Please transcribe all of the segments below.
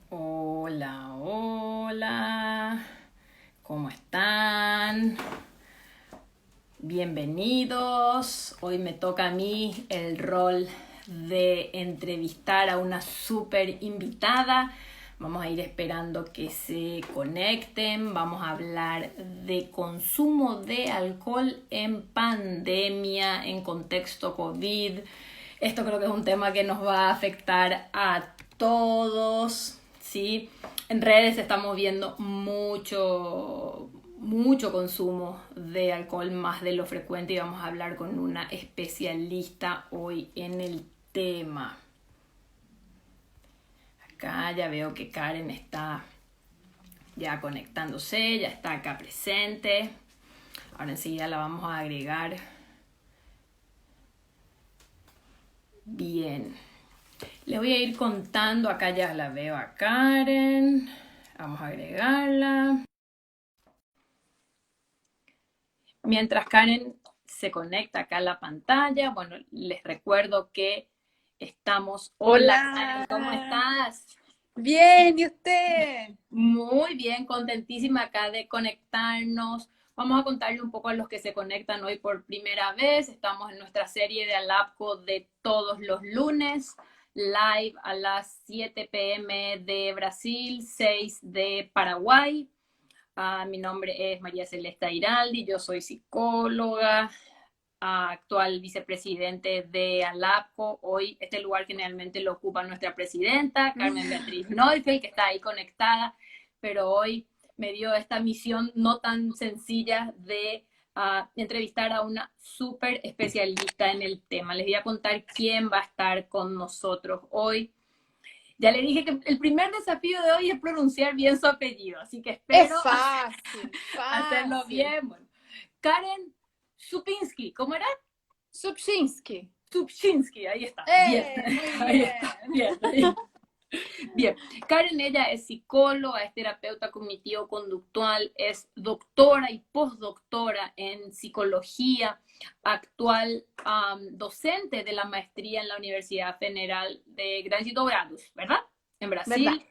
Hola, hola, ¿cómo están? Bienvenidos. Hoy me toca a mí el rol de entrevistar a una súper invitada. Vamos a ir esperando que se conecten. Vamos a hablar de consumo de alcohol en pandemia, en contexto COVID. Esto creo que es un tema que nos va a afectar a todos, ¿sí? En redes estamos viendo mucho consumo de alcohol, más de lo frecuente, y vamos a hablar con una especialista hoy en el tema. Acá ya veo que Karen está ya conectándose, ya está acá presente. Ahora enseguida la vamos a agregar. Bien. Le voy a ir contando, acá ya la veo a Karen. Vamos a agregarla. Mientras Karen se conecta acá a la pantalla, bueno, les recuerdo que estamos. Hola Karen, Hola, ¿cómo estás? bien, ¿y usted? Muy bien, contentísima acá de conectarnos. Vamos a contarle un poco a los que se conectan hoy por primera vez. Estamos en nuestra serie de Alapco de todos los lunes, live a las 7 p.m. de Brasil, 6 de Paraguay. Mi nombre es María Celeste Iraldi, yo soy psicóloga, actual vicepresidente de ALAPCO. Hoy este lugar generalmente lo ocupa nuestra presidenta, Carmen Beatriz Neufeld, que está ahí conectada, pero hoy me dio esta misión no tan sencilla de entrevistar a una súper especialista en el tema. Les voy a contar quién va a estar con nosotros hoy. Ya le dije que el primer desafío de hoy es pronunciar bien su apellido, así que Es espero fácil, hacerlo fácil. bien. Bueno, Karen Supinski, ¿cómo era? Subchinsky. Subchinsky, ahí está. Bien, Muy ahí está. bien. Bien, ahí. Bien. Karen, ella es psicóloga, es terapeuta cognitivo-conductual, es doctora y postdoctora en psicología, actual docente de la maestría en la Universidad Federal de Grande do Bradus, ¿verdad? En ¿Verdad? Brasil,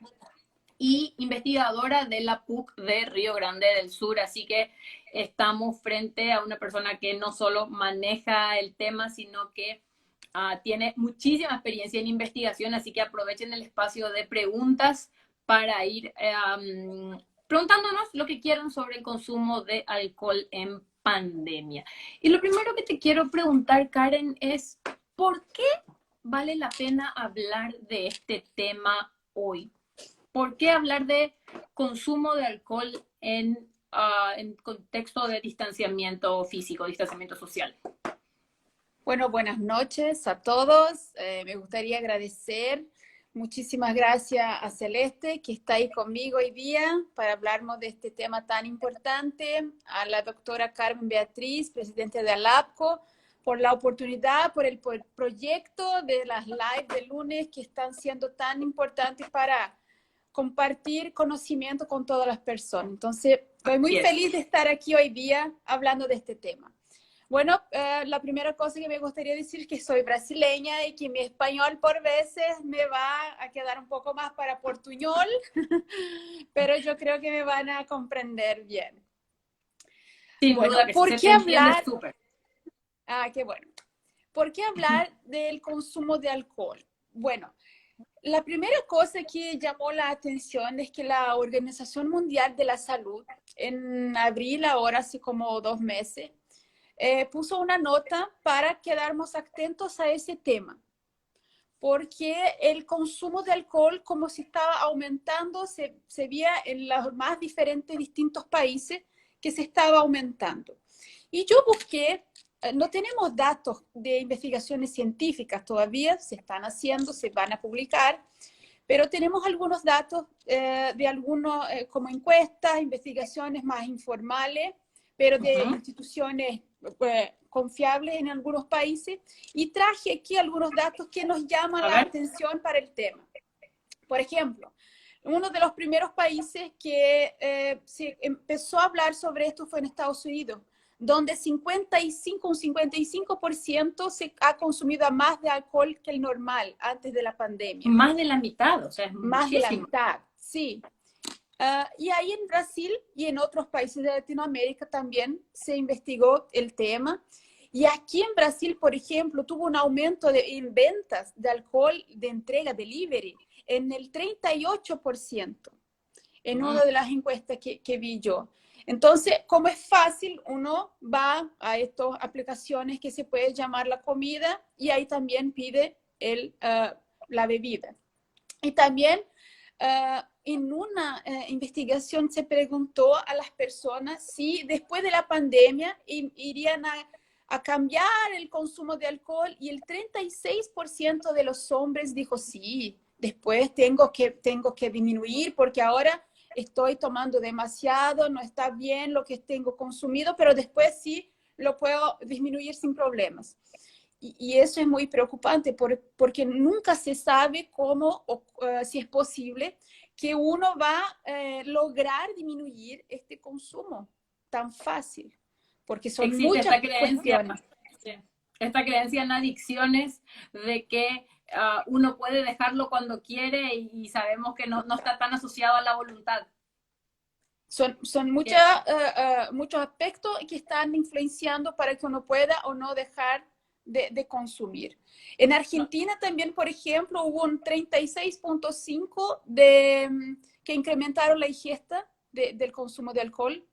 y investigadora de la PUC de Río Grande del Sur. Así que estamos frente a una persona que no solo maneja el tema, sino que tiene muchísima experiencia en investigación, así que aprovechen el espacio de preguntas para ir preguntándonos lo que quieran sobre el consumo de alcohol en pandemia. Y lo primero que te quiero preguntar, Karen, es ¿por qué vale la pena hablar de este tema hoy? ¿Por qué hablar de consumo de alcohol en contexto de distanciamiento físico, distanciamiento social? Bueno, buenas noches a todos. Me gustaría agradecer. Muchísimas gracias a Celeste, que está ahí conmigo hoy día para hablarnos de este tema tan importante, a la doctora Carmen Beatriz, presidenta de ALAPCO, por la oportunidad, por el proyecto de las live de lunes que están siendo tan importantes para compartir conocimiento con todas las personas. Entonces, estoy muy Yes. feliz de estar aquí hoy día hablando de este tema. Bueno, la primera cosa que me gustaría decir es que soy brasileña y que mi español por veces me va a quedar un poco más para portuñol, pero yo creo que me van a comprender bien. Sin duda Bueno, que sí, ¿por se te qué entiende hablar? súper. Ah, qué bueno. ¿Por qué hablar del consumo de alcohol? Bueno, la primera cosa que llamó la atención es que la Organización Mundial de la Salud, en abril, ahora hace como 2 meses, puso una nota para quedarnos atentos a ese tema, porque el consumo de alcohol, como se estaba aumentando, se veía en los más diferentes distintos países que se estaba aumentando. Y yo busqué, no tenemos datos de investigaciones científicas todavía, se están haciendo, se van a publicar, pero tenemos algunos datos de algunos, como encuestas, investigaciones más informales, pero de instituciones confiables en algunos países, y traje aquí algunos datos que nos llaman A la ver. atención para el tema. Por ejemplo, uno de los primeros países que se empezó a hablar sobre esto fue en Estados Unidos. donde 55% se ha consumido más de alcohol que el normal antes de la pandemia. Más de la mitad, o sea, es Más de la muchísimo. mitad, sí. Y ahí en Brasil y en otros países de Latinoamérica también se investigó el tema. Y aquí en Brasil, por ejemplo, tuvo un aumento en ventas de alcohol de entrega, delivery, en el 38%, en una de las encuestas que vi yo. Entonces, como es fácil, uno va a estas aplicaciones que se puede llamar la comida y ahí también pide la bebida. Y también en una investigación se preguntó a las personas si después de la pandemia irían a cambiar el consumo de alcohol y el 36% de los hombres dijo sí, después tengo que disminuir porque ahora estoy tomando demasiado, no está bien lo que tengo consumido, pero después sí lo puedo disminuir sin problemas. Y eso es muy preocupante porque nunca se sabe cómo o si es posible que uno va a lograr disminuir este consumo tan fácil, porque son Existe muchas esta creencia, cuestiones. sí, esta creencia en adicciones de que uno puede dejarlo cuando quiere y sabemos que no está tan asociado a la voluntad. Son muchos aspectos que están influenciando para que uno pueda o no dejar de consumir. En Argentina también, por ejemplo, hubo un 36,5 que incrementaron la ingesta del consumo de alcohol.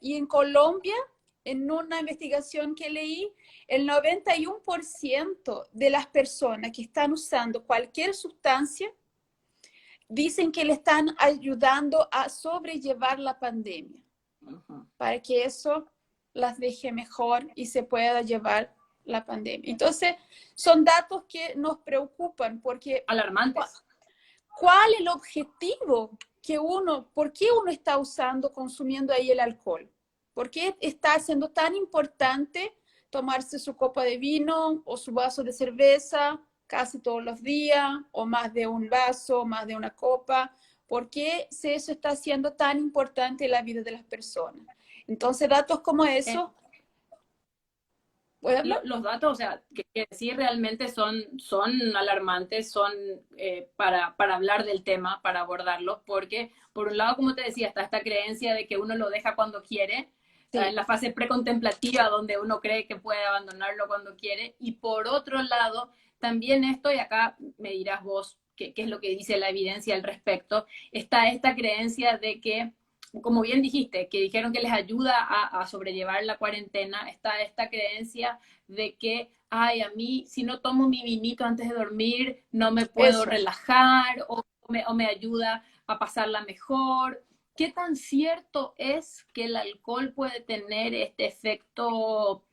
Y en Colombia, en una investigación que leí, el 91% de las personas que están usando cualquier sustancia dicen que le están ayudando a sobrellevar la pandemia, para que eso las deje mejor y se pueda llevar la pandemia. Entonces, son datos que nos preocupan porque Alarmantes. ¿cuál es el objetivo por qué uno está consumiendo ahí el alcohol? ¿Por qué está siendo tan importante tomarse su copa de vino o su vaso de cerveza casi todos los días, o más de un vaso, más de una copa? ¿Por qué eso está siendo tan importante en la vida de las personas? Entonces, datos como eso, ¿puedo hablar? Los datos, o sea, que sí realmente son alarmantes, son para hablar del tema, para abordarlos, porque por un lado, como te decía, está esta creencia de que uno lo deja cuando quiere, Sí. en la fase precontemplativa, donde uno cree que puede abandonarlo cuando quiere, y por otro lado, también esto, y acá me dirás vos qué es lo que dice la evidencia al respecto, está esta creencia de que como bien dijiste, que dijeron que les ayuda a sobrellevar la cuarentena, está esta creencia de que, ay, a mí si no tomo mi vinito antes de dormir, no me puedo Eso. relajar o me ayuda a pasarla mejor. ¿Qué tan cierto es que el alcohol puede tener este efecto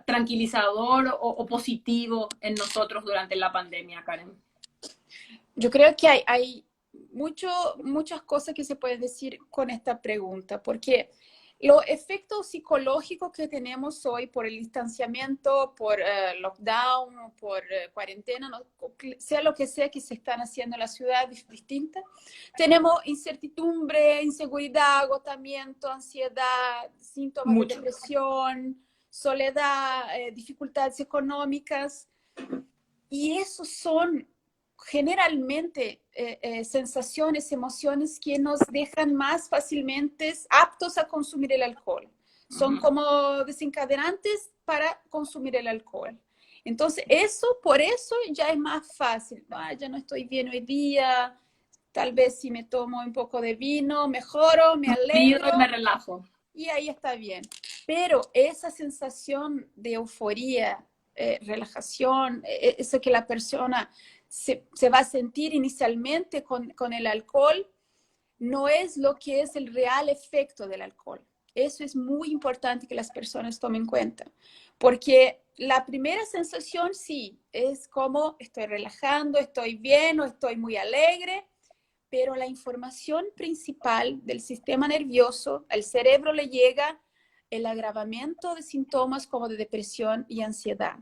tranquilizador o positivo en nosotros durante la pandemia, Karen? Yo creo que hay muchas cosas que se pueden decir con esta pregunta, porque los efectos psicológicos que tenemos hoy por el distanciamiento, por lockdown, por cuarentena, no, sea lo que sea que se están haciendo en la ciudad distinta, tenemos incertidumbre, inseguridad, agotamiento, ansiedad, síntomas de Mucho. depresión, soledad, dificultades económicas, y esos son generalmente sensaciones, emociones que nos dejan más fácilmente aptos a consumir el alcohol. Son como desencadenantes para consumir el alcohol. Entonces, por eso ya es más fácil. Ya no estoy bien hoy día, tal vez si me tomo un poco de vino, mejoro, me Pido alegro y me relajo. y ahí está bien. Pero esa sensación de euforía, relajación, eso que la persona se va a sentir inicialmente con el alcohol, no es lo que es el real efecto del alcohol. Eso es muy importante que las personas tomen en cuenta, porque la primera sensación sí, es como estoy relajando, estoy bien o estoy muy alegre, pero la información principal del sistema nervioso, al cerebro le llega el agravamiento de síntomas como de depresión y ansiedad.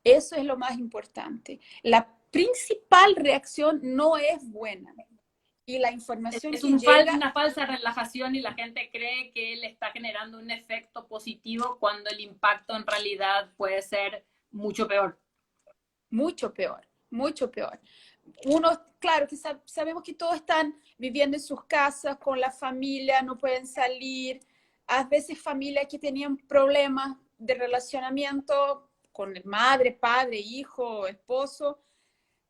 Eso es lo más importante. La principal reacción no es buena. y la información Es que llega. una falsa relajación y la gente cree que le está generando un efecto positivo cuando el impacto en realidad puede ser mucho peor. Mucho peor, mucho peor. Uno, claro, que sabemos que todos están viviendo en sus casas con la familia, no pueden salir. A veces familias que tenían problemas de relacionamiento con madre, padre, hijo, esposo,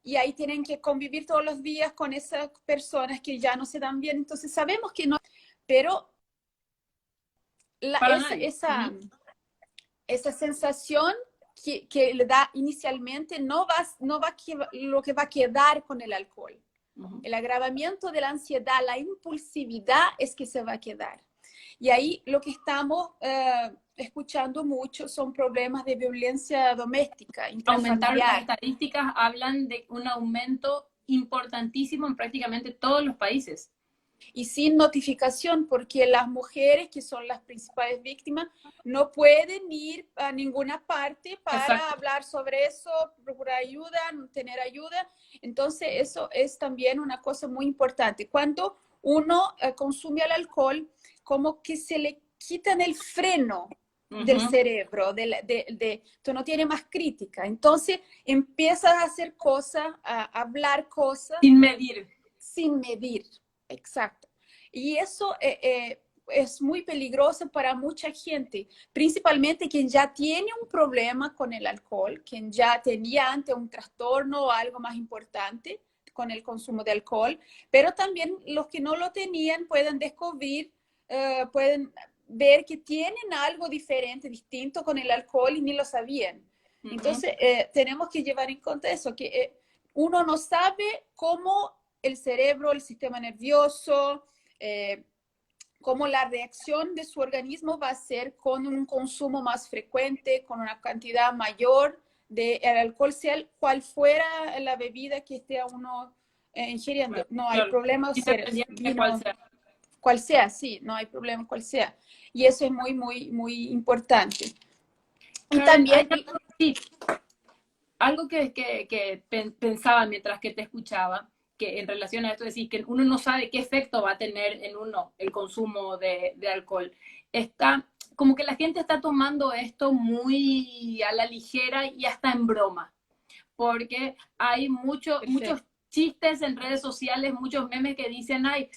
y ahí tienen que convivir todos los días con esas personas que ya no se dan bien. Entonces sabemos que no, pero Para esa, nadie. esa, esa sensación que le da inicialmente lo que va a quedar con el alcohol. El agravamiento de la ansiedad, la impulsividad es que se va a quedar. Y ahí lo que estamos escuchando mucho son problemas de violencia doméstica, Aumentaron las intrafamiliar. estadísticas, hablan de un aumento importantísimo en prácticamente todos los países. Y sin notificación, porque las mujeres, que son las principales víctimas, no pueden ir a ninguna parte para Exacto. hablar sobre eso, procurar ayuda, tener ayuda. Entonces, eso es también una cosa muy importante. Cuando uno consume el alcohol, como que se le quitan el freno del cerebro, tú no tienes más crítica. Entonces, empiezas a hacer cosas, a hablar cosas. Sin medir. Sin medir. Exacto. Y eso es muy peligroso para mucha gente, principalmente quien ya tiene un problema con el alcohol, quien ya tenía antes un trastorno o algo más importante con el consumo de alcohol, pero también los que no lo tenían pueden descubrir, pueden ver que tienen algo diferente, distinto con el alcohol y ni lo sabían. Entonces, tenemos que llevar en cuenta eso, que uno no sabe cómo el cerebro, el sistema nervioso, cómo la reacción de su organismo va a ser con un consumo más frecuente, con una cantidad mayor de alcohol, sea cual fuera la bebida que esté uno ingiriendo. No hay problema, vino, cual sea, sí, no hay problema cual sea. Y eso es muy, muy, muy importante. Y Karen, también... sí, algo que pensaba mientras que te escuchaba, que en relación a esto decís que uno no sabe qué efecto va a tener en uno el consumo de alcohol. Está como que la gente está tomando esto muy a la ligera y hasta en broma, porque hay muchos chistes en redes sociales, muchos memes que dicen, ay,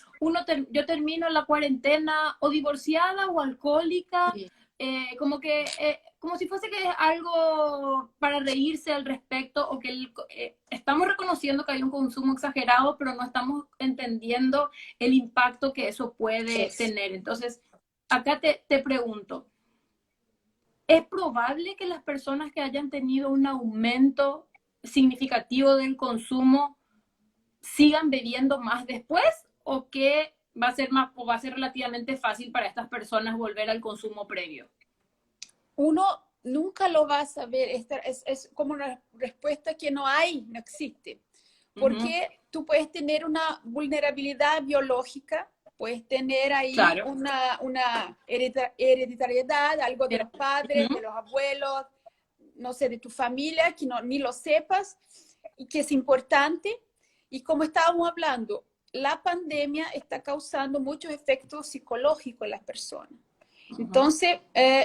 yo termino la cuarentena o divorciada o alcohólica, Sí. como que como si fuese que es algo para reírse al respecto, o que estamos reconociendo que hay un consumo exagerado, pero no estamos entendiendo el impacto que eso puede tener. Entonces, acá te pregunto, ¿es probable que las personas que hayan tenido un aumento significativo del consumo sigan bebiendo más después, o que va a ser más, o va a ser relativamente fácil para estas personas volver al consumo previo? Uno nunca lo va a saber. Es como una respuesta que no hay, no existe. Porque tú puedes tener una vulnerabilidad biológica, puedes tener ahí una hereditariedad, algo de los padres, de los abuelos, no sé, de tu familia, que ni lo sepas, y que es importante. Y como estábamos hablando, la pandemia está causando muchos efectos psicológicos en las personas. Entonces,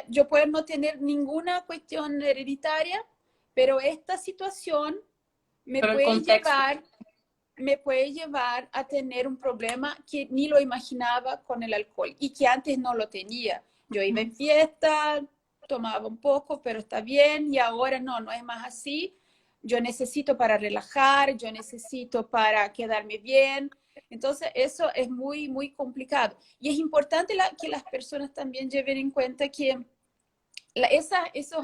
yo puedo no tener ninguna cuestión hereditaria, pero esta situación me puede llevar a tener un problema que ni lo imaginaba con el alcohol y que antes no lo tenía. Yo iba en fiesta, tomaba un poco, pero está bien, y ahora no es más así. Yo necesito para relajar, yo necesito para quedarme bien. Entonces, eso es muy, muy complicado. Y es importante que las personas también lleven en cuenta que esos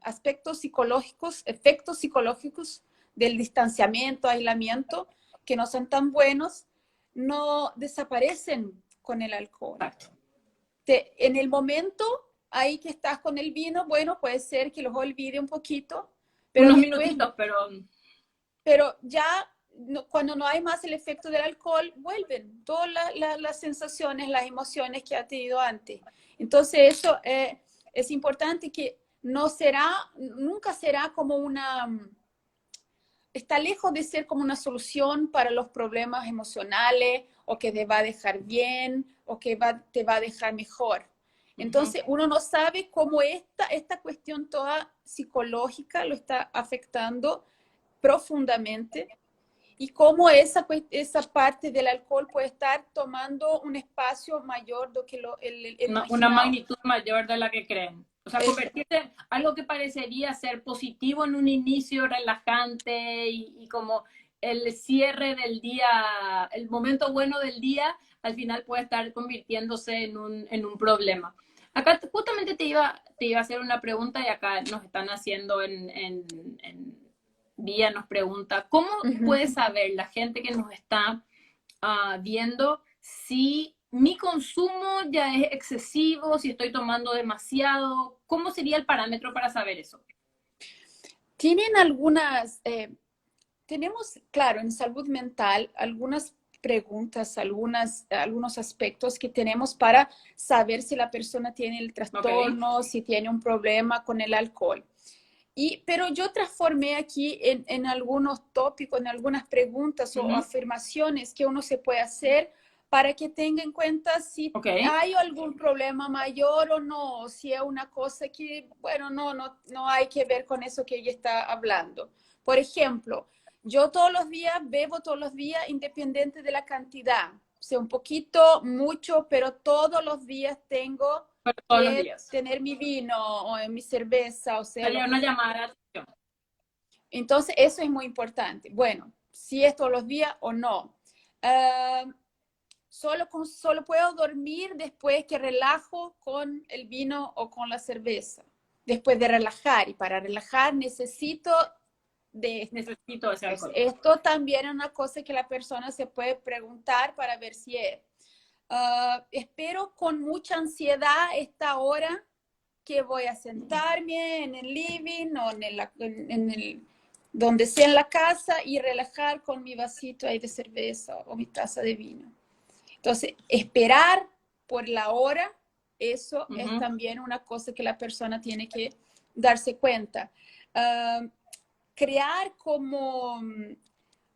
aspectos psicológicos, efectos psicológicos del distanciamiento, aislamiento, que no son tan buenos, no desaparecen con el alcohol. En el momento ahí que estás con el vino, bueno, puede ser que los olvide un poquito, pero unos después, minutitos, pero ya cuando no hay más el efecto del alcohol, vuelven todas las sensaciones, las emociones que ha tenido antes. Entonces eso es importante, que nunca será como está lejos de ser como una solución para los problemas emocionales o que te va a dejar bien o que te va a dejar mejor. Entonces, uno no sabe cómo esta cuestión toda psicológica lo está afectando profundamente y cómo esa parte del alcohol puede estar tomando un espacio mayor de que el Una imaginado. magnitud mayor de la que creen. O sea, convertirse en algo que parecería ser positivo en un inicio relajante y como el cierre del día, el momento bueno del día, al final puede estar convirtiéndose en un problema. Acá justamente te iba a hacer una pregunta y acá nos están haciendo en vía, nos pregunta, ¿cómo puede saber la gente que nos está viendo si mi consumo ya es excesivo, si estoy tomando demasiado? ¿Cómo sería el parámetro para saber eso? Tienen tenemos, claro, en salud mental, algunas preguntas, algunos aspectos que tenemos para saber si la persona tiene el trastorno, si tiene un problema con el alcohol. Pero yo transformé aquí en algunos tópicos, en algunas preguntas o afirmaciones que uno se puede hacer para que tenga en cuenta si hay algún problema mayor o no, o si es una cosa que, bueno, no hay que ver con eso que ella está hablando. Por ejemplo, yo bebo todos los días independiente de la cantidad. O sea, un poquito, mucho, pero todos los días tengo que tener mi vino o mi cerveza. O sea, sería una llamada de atención. Entonces, eso es muy importante. Bueno, si es todos los días o no. Solo puedo dormir después que relajo con el vino o con la cerveza. Después de relajar. Y para relajar necesito ese alcohol. Esto también es una cosa que la persona se puede preguntar para ver si es. Espero con mucha ansiedad esta hora que voy a sentarme en el living o donde sea en la casa y relajar con mi vasito ahí de cerveza o mi taza de vino. Entonces, esperar por la hora, eso es también una cosa que la persona tiene que darse cuenta. Crear como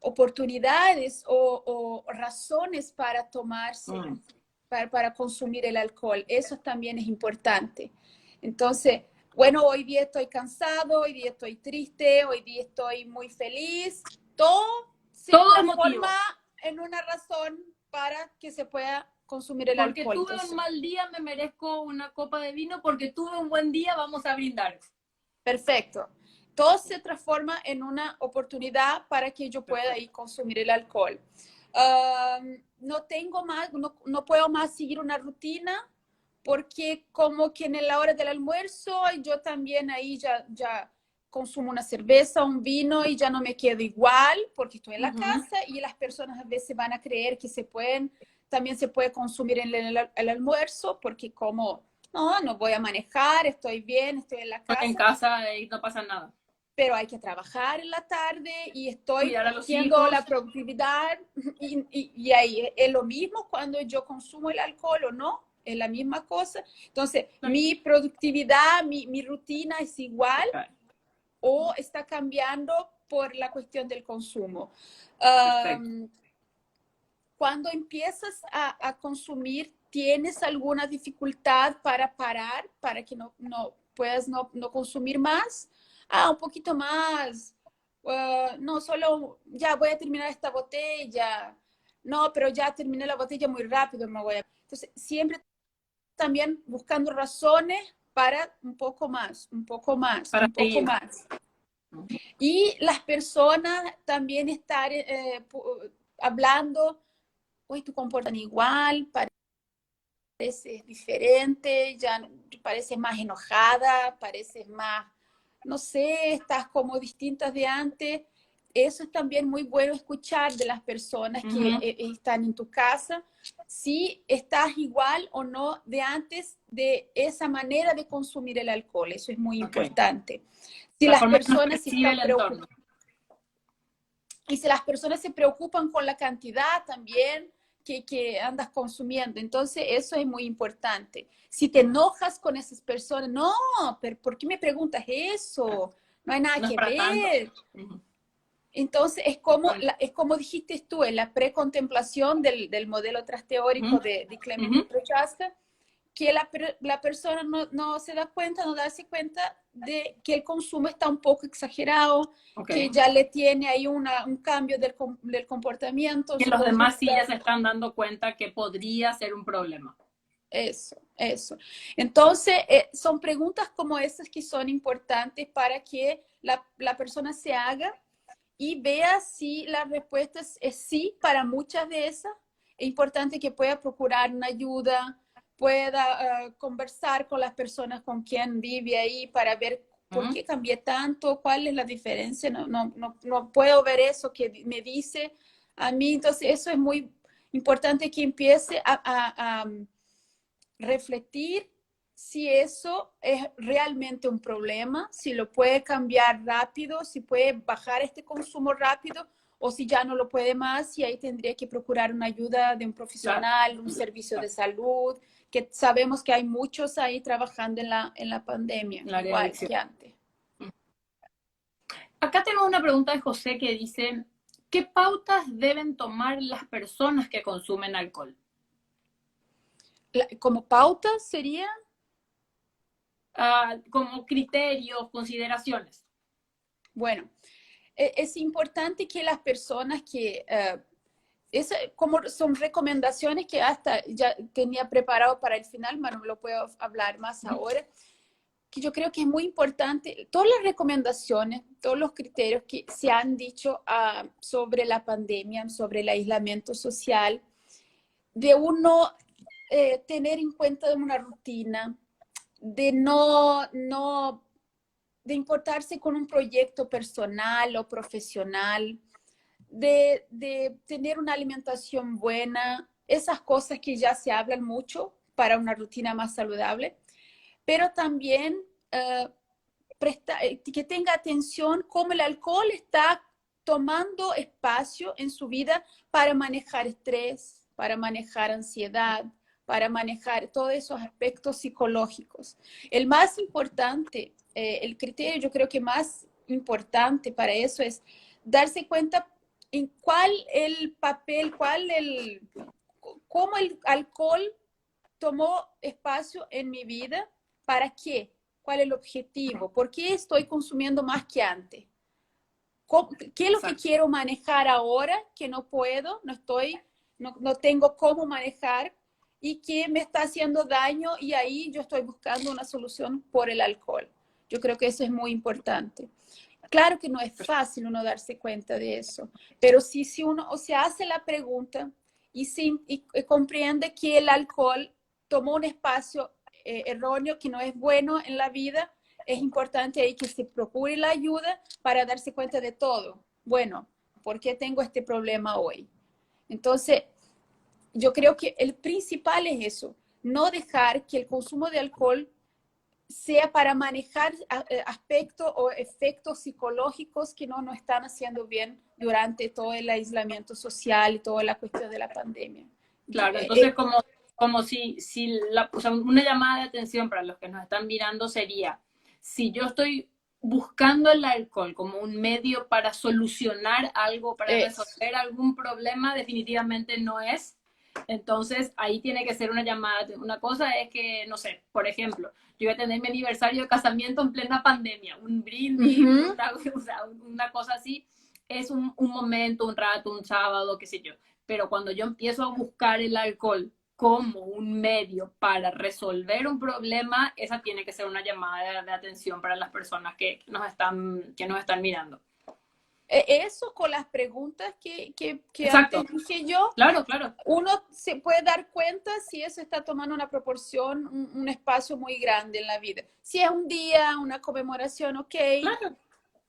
oportunidades o razones para tomarse, para consumir el alcohol. Eso también es importante. Entonces, bueno, hoy día estoy cansado, hoy día estoy triste, hoy día estoy muy feliz. Todo se transforma en una razón para que se pueda consumir el alcohol. Porque tuve un mal día, me merezco una copa de vino. Porque tuve un buen día, vamos a brindar. Perfecto. Todo se transforma en una oportunidad para que yo pueda ir consumir el alcohol. No puedo más seguir una rutina porque como que en la hora del almuerzo yo también ahí ya consumo una cerveza, un vino y ya no me quedo igual porque estoy en la casa y las personas a veces van a creer que también se puede consumir en el almuerzo porque como no voy a manejar, estoy bien, estoy en la casa. En casa y no pasa nada. Pero hay que trabajar en la tarde y estoy haciendo la productividad y ahí es lo mismo cuando yo consumo el alcohol o no, es la misma cosa. Entonces, mi productividad, mi rutina es igual o está cambiando por la cuestión del consumo. Cuando empiezas a consumir, ¿tienes alguna dificultad para parar, para que no puedas no consumir más? Un poquito más. No, solo ya voy a terminar esta botella. No, pero ya terminé la botella muy rápido, me voy a... Entonces, siempre también buscando razones para un poco más, un poco más, un poco más. Y las personas también estar hablando, hoy tu comportan igual, pareces diferente, ya pareces más enojada, pareces más, no sé, estás como distintas de antes. Eso es también muy bueno escuchar de las personas que están en tu casa, si estás igual o no de antes de esa manera de consumir el alcohol. Eso es muy importante. Si las personas se están preocupando. Y si las personas se preocupan con la cantidad también que andas consumiendo. Entonces, eso es muy importante. Si te enojas con esas personas, no, pero ¿por qué me preguntas eso? No hay nada que ver. Entonces, es como dijiste tú, en la precontemplación del modelo trasteórico de Clemente Prochaska, que la persona no se da cuenta, no darse cuenta de que el consumo está un poco exagerado, que ya le tiene ahí un cambio del comportamiento. Que los demás sí ya se están dando cuenta que podría ser un problema. Eso. Entonces, son preguntas como esas que son importantes para que la persona se haga y vea si la respuesta es sí para muchas de esas. Es importante que pueda procurar una ayuda, pueda conversar con las personas con quien vive ahí para ver por qué cambié tanto, cuál es la diferencia. No puedo ver eso que me dice a mí. Entonces, eso es muy importante que empiece a refletir si eso es realmente un problema, si lo puede cambiar rápido, si puede bajar este consumo rápido o si ya no lo puede más y ahí tendría que procurar una ayuda de un profesional, un servicio de salud, que sabemos que hay muchos ahí trabajando en la pandemia, igual que antes. Acá tenemos una pregunta de José que dice, ¿qué pautas deben tomar las personas que consumen alcohol? ¿Como pautas sería? Como criterios, consideraciones. Bueno, es importante que las personas que, como son recomendaciones que hasta ya tenía preparado para el final, pero no lo puedo hablar más ahora, que yo creo que es muy importante, todas las recomendaciones, todos los criterios que se han dicho sobre la pandemia, sobre el aislamiento social, de uno tener en cuenta una rutina, de de importarse con un proyecto personal o profesional, de tener una alimentación buena, esas cosas que ya se hablan mucho para una rutina más saludable, pero también que tenga atención cómo el alcohol está tomando espacio en su vida para manejar estrés, para manejar ansiedad, para manejar todos esos aspectos psicológicos. El más importante, el criterio yo creo que más importante para eso es darse cuenta en cuál el papel, cómo el alcohol tomó espacio en mi vida, ¿para qué? ¿Cuál es el objetivo? ¿Por qué estoy consumiendo más que antes? ¿Qué es lo que quiero manejar ahora que no puedo, no tengo cómo manejar y que me está haciendo daño y ahí yo estoy buscando una solución por el alcohol? Yo creo que eso es muy importante. Claro que no es fácil uno darse cuenta de eso, pero si uno se hace la pregunta y comprende que el alcohol tomó un espacio erróneo que no es bueno en la vida, es importante ahí que se procure la ayuda para darse cuenta de todo. Bueno, ¿por qué tengo este problema hoy? Entonces, yo creo que el principal es eso, no dejar que el consumo de alcohol sea para manejar aspectos o efectos psicológicos que no nos están haciendo bien durante todo el aislamiento social y toda la cuestión de la pandemia. Claro, entonces como si o sea, una llamada de atención para los que nos están mirando sería, si yo estoy buscando el alcohol como un medio para solucionar algo, para resolver algún problema, definitivamente no es. Entonces, ahí tiene que ser una llamada. Una cosa es que, no sé, por ejemplo, yo voy a tener mi aniversario de casamiento en plena pandemia, un brindis, una cosa así, es un momento, un rato, un sábado, qué sé yo. Pero cuando yo empiezo a buscar el alcohol como un medio para resolver un problema, esa tiene que ser una llamada de atención para las personas que nos están mirando. Eso con las preguntas que Exacto. antes dije yo, claro. Uno se puede dar cuenta si eso está tomando una proporción, un espacio muy grande en la vida. Si es un día, una conmemoración, ok, claro.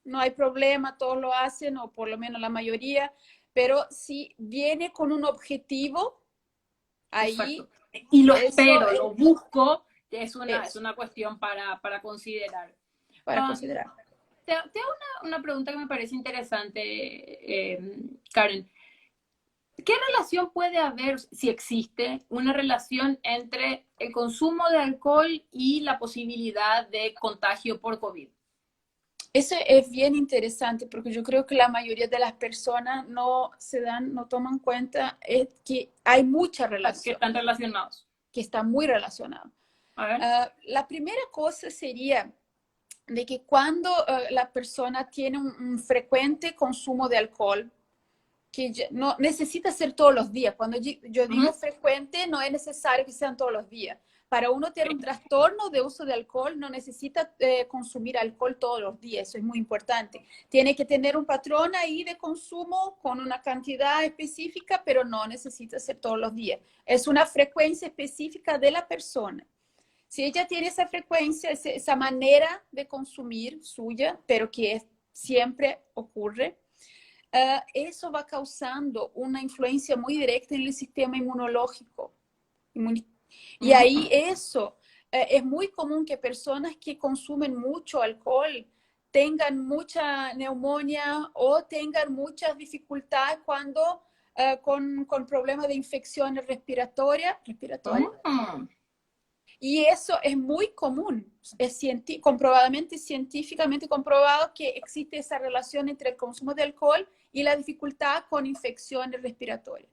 No hay problema, todos lo hacen, o por lo menos la mayoría, pero si viene con un objetivo, ahí... Exacto. Y lo espero, lo busco, es una cuestión para considerar. Para considerar. Te hago una pregunta que me parece interesante, Karen. ¿Qué relación puede haber, si existe, una relación entre el consumo de alcohol y la posibilidad de contagio por COVID? Eso es bien interesante porque yo creo que la mayoría de las personas no toman cuenta es que hay mucha Que relación, están relacionados. que está muy relacionado. A ver. La primera cosa sería de que cuando la persona tiene un frecuente consumo de alcohol, que no necesita ser todos los días. Cuando yo digo frecuente, no es necesario que sean todos los días. Para uno tener un trastorno de uso de alcohol, no necesita consumir alcohol todos los días, eso es muy importante. Tiene que tener un patrón ahí de consumo con una cantidad específica, pero no necesita ser todos los días. Es una frecuencia específica de la persona. Si ella tiene esa frecuencia, esa manera de consumir suya, pero que siempre ocurre, eso va causando una influencia muy directa en el sistema inmunológico. Y ahí eso, es muy común que personas que consumen mucho alcohol tengan mucha neumonía o tengan muchas dificultades cuando con problemas de infecciones respiratorias. Y eso es muy común, es comprobadamente, científicamente comprobado que existe esa relación entre el consumo de alcohol y la dificultad con infecciones respiratorias.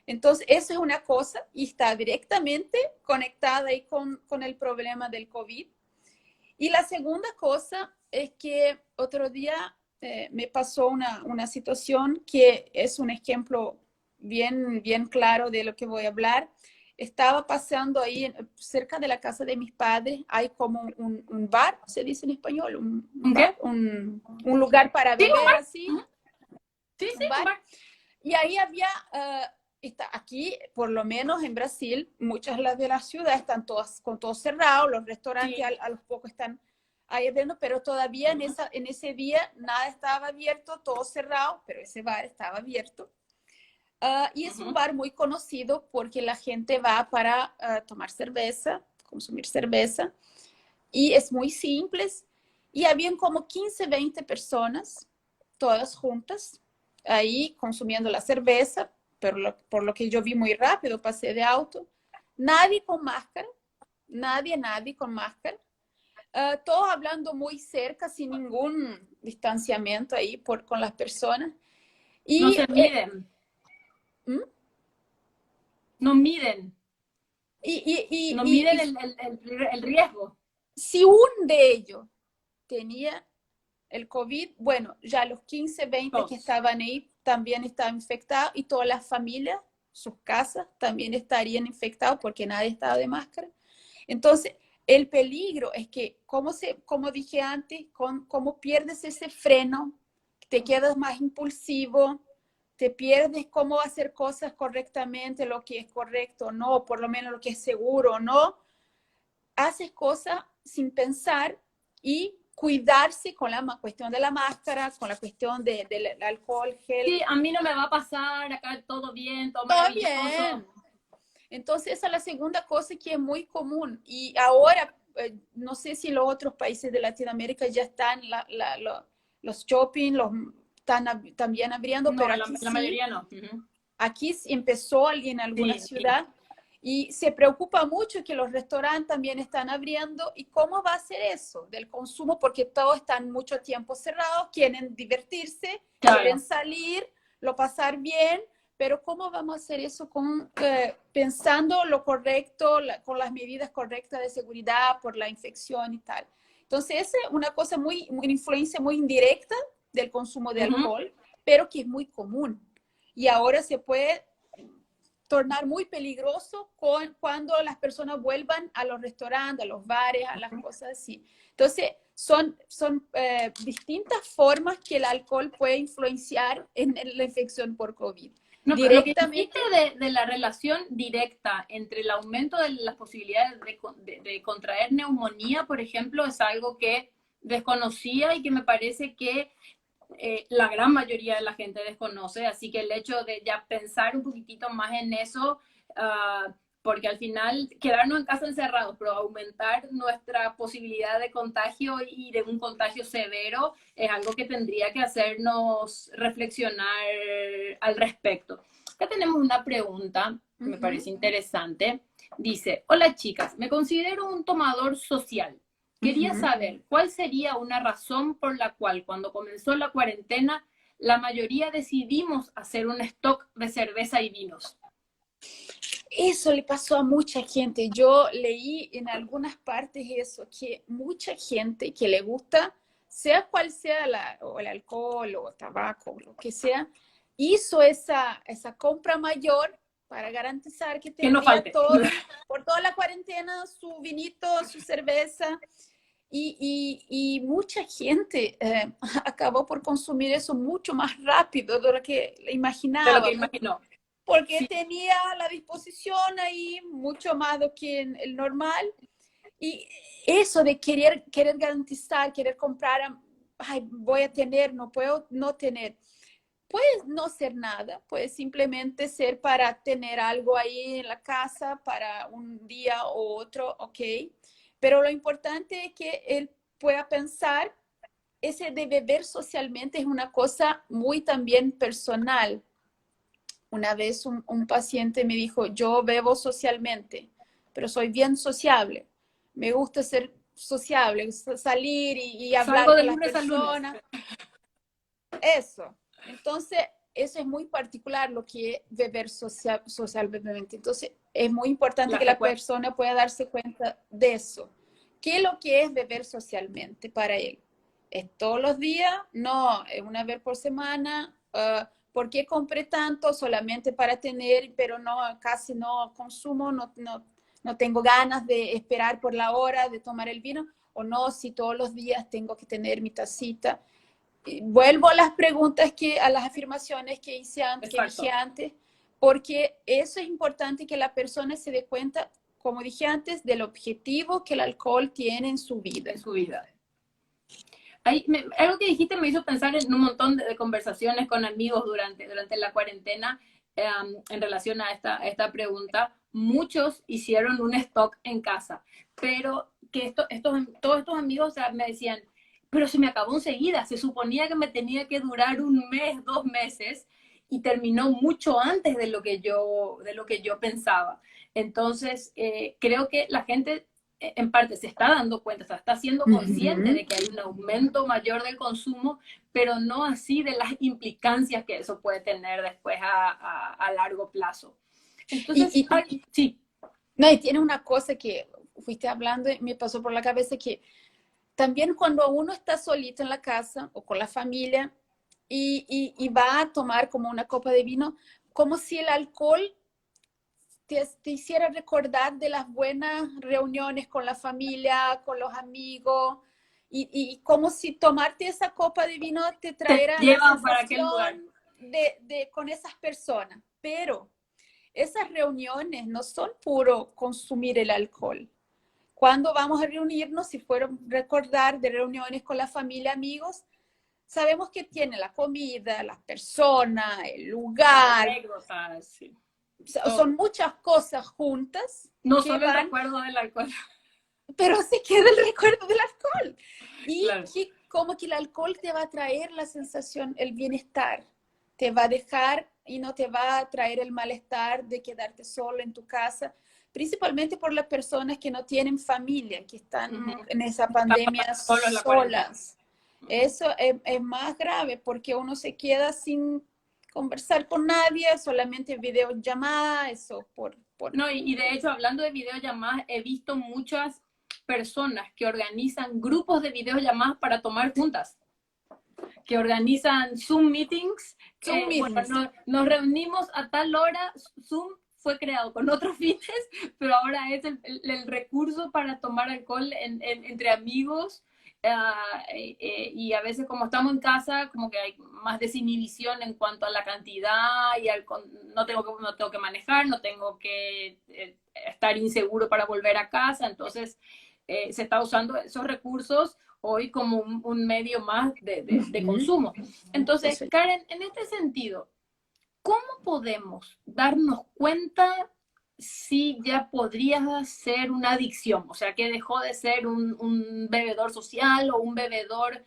Entonces, eso es una cosa y está directamente conectada ahí con el problema del COVID. Y la segunda cosa es que otro día me pasó una situación que es un ejemplo bien, bien claro de lo que voy a hablar. Estaba paseando ahí cerca de la casa de mis padres, hay como un bar, se dice en español, un lugar para beber, ¿Sí, así, sí, un bar. Y ahí había, aquí, por lo menos en Brasil, muchas de las ciudades están todas con todo cerrado, los restaurantes a los pocos están ahí abriendo, pero todavía en ese día nada estaba abierto, todo cerrado, pero ese bar estaba abierto. Y es un bar muy conocido porque la gente va para tomar cerveza, consumir cerveza, y es muy simple. Y habían como 15, 20 personas, todas juntas, ahí consumiendo la cerveza, pero por lo que yo vi muy rápido, pasé de auto. Nadie con máscara, nadie con máscara. Todos hablando muy cerca, sin ningún distanciamiento ahí con las personas. no Y se miden. No miden. No miden el riesgo. si un de ellos tenía el COVID, bueno, ya los 15, 20 que Todos. estaban ahí también estaban infectados y todas las familias, sus casas también estarían infectados porque nadie estaba de máscara. Entonces, el peligro es que, como dije antes, cómo pierdes ese freno, te quedas más impulsivo, te pierdes cómo hacer cosas correctamente, lo que es correcto o no, por lo menos lo que es seguro o no, haces cosas sin pensar y cuidarse con la cuestión de la máscara, con la cuestión del alcohol, gel. Sí, a mí no me va a pasar, acá todo bien, todo Todo maravilloso. bien. Entonces, esa es la segunda cosa que es muy común. Y ahora, no sé si los otros países de Latinoamérica ya están, los shopping, están también abriendo, No, pero aquí la sí. mayoría no. Aquí empezó en alguna ciudad y se preocupa mucho que los restaurantes también están abriendo. ¿Y cómo va a ser eso del consumo? Porque todos están mucho tiempo cerrados, quieren divertirse, quieren salir, lo pasar bien, pero ¿cómo vamos a hacer eso pensando lo correcto, con las medidas correctas de seguridad por la infección y tal? Entonces, esa es una cosa una influencia muy indirecta del consumo de alcohol, pero que es muy común. Y ahora se puede tornar muy peligroso cuando las personas vuelvan a los restaurantes, a los bares, a las cosas así. Entonces, son distintas formas que el alcohol puede influenciar en la infección por COVID. No, pero lo que dijiste de la relación directa entre el aumento de las posibilidades de contraer neumonía, por ejemplo, es algo que desconocía y que me parece que la gran mayoría de la gente desconoce, así que el hecho de ya pensar un poquitito más en eso, porque al final quedarnos en casa encerrados, pero aumentar nuestra posibilidad de contagio y de un contagio severo es algo que tendría que hacernos reflexionar al respecto. Acá tenemos una pregunta que me parece interesante. Dice, hola chicas, me considero un tomador social. Quería saber, ¿cuál sería una razón por la cual cuando comenzó la cuarentena la mayoría decidimos hacer un stock de cerveza y vinos? Eso le pasó a mucha gente. Yo leí en algunas partes eso, que mucha gente que le gusta, sea cual sea o el alcohol o tabaco, lo que sea, hizo esa compra mayor para garantizar que Que no tendría falte. todo, por toda la cuarentena, su vinito, su cerveza. Y mucha gente acabó por consumir eso mucho más rápido de lo que De lo que imaginábamos, imaginó. porque Sí, tenía la disposición ahí mucho más do que el normal. Y eso de querer garantizar, querer comprar, ay, voy a tener, no puedo no tener. Puede no ser nada, puede simplemente ser para tener algo ahí en la casa para un día u otro, ok. Pero lo importante es que él pueda pensar, ese de beber socialmente es una cosa muy también personal. Una vez un paciente me dijo, yo bebo socialmente, pero soy bien sociable. Me gusta ser sociable, salir y hablar salgo de con las lunes a lunes. personas. Eso. Entonces, eso es muy particular lo que es beber socialmente. Entonces, es muy importante que la persona pueda darse cuenta de eso. ¿Qué es lo que es beber socialmente para él? ¿Es todos los días? No, es una vez por semana. ¿Por qué compré tanto? Solamente para tener, pero no, casi no consumo, no tengo ganas de esperar por la hora de tomar el vino. O no, si todos los días tengo que tener mi tacita. Vuelvo a las preguntas, a las afirmaciones que dije antes, porque eso es importante que la persona se dé cuenta, como dije antes, del objetivo que el alcohol tiene en su vida. En su vida. Algo que dijiste me hizo pensar en un montón de conversaciones con amigos durante la cuarentena en relación a esta pregunta. Muchos hicieron un stock en casa, pero que todos estos amigos, o sea, me decían, pero se me acabó enseguida, se suponía que me tenía que durar un mes, 2 meses, y terminó mucho antes de lo que yo pensaba. Entonces, creo que la gente en parte se está dando cuenta, o sea, está siendo consciente de que hay un aumento mayor del consumo, pero no así de las implicancias que eso puede tener después a largo plazo. Entonces, sí. No, y tiene una cosa que fuiste hablando y me pasó por la cabeza, que también cuando uno está solito en la casa o con la familia y va a tomar como una copa de vino, como si el alcohol te hiciera recordar de las buenas reuniones con la familia, con los amigos, y como si tomarte esa copa de vino te trajera la sensación con esas personas. Pero esas reuniones no son puro consumir el alcohol. Cuando vamos a reunirnos, si fueron recordar de reuniones con la familia, amigos, sabemos que tiene la comida, las personas, el lugar. Anécdotas, sí. Son muchas cosas juntas. No solo el recuerdo del alcohol. Pero se queda el recuerdo del alcohol. Y claro. como que el alcohol te va a traer la sensación, el bienestar. Te va a dejar y no te va a traer el malestar de quedarte solo en tu casa, principalmente por las personas que no tienen familia, que están en esa pandemia solas. Eso es más grave porque uno se queda sin conversar con nadie, solamente videollamada, eso No, y de hecho, hablando de videollamadas, he visto muchas personas que organizan grupos de videollamadas para tomar juntas, que organizan Zoom meetings. Bueno, nos reunimos a tal hora. Zoom fue creado con otros fines, pero ahora es el recurso para tomar alcohol entre amigos. Y a veces, como estamos en casa, como que hay más desinhibición en cuanto a la cantidad y no tengo que manejar, no tengo que estar inseguro para volver a casa. Entonces se está usando esos recursos hoy como un medio más de consumo. Entonces, Karen, en este sentido, ¿cómo podemos darnos cuenta si ya podría ser una adicción? O sea, que dejó de ser un bebedor social o un bebedor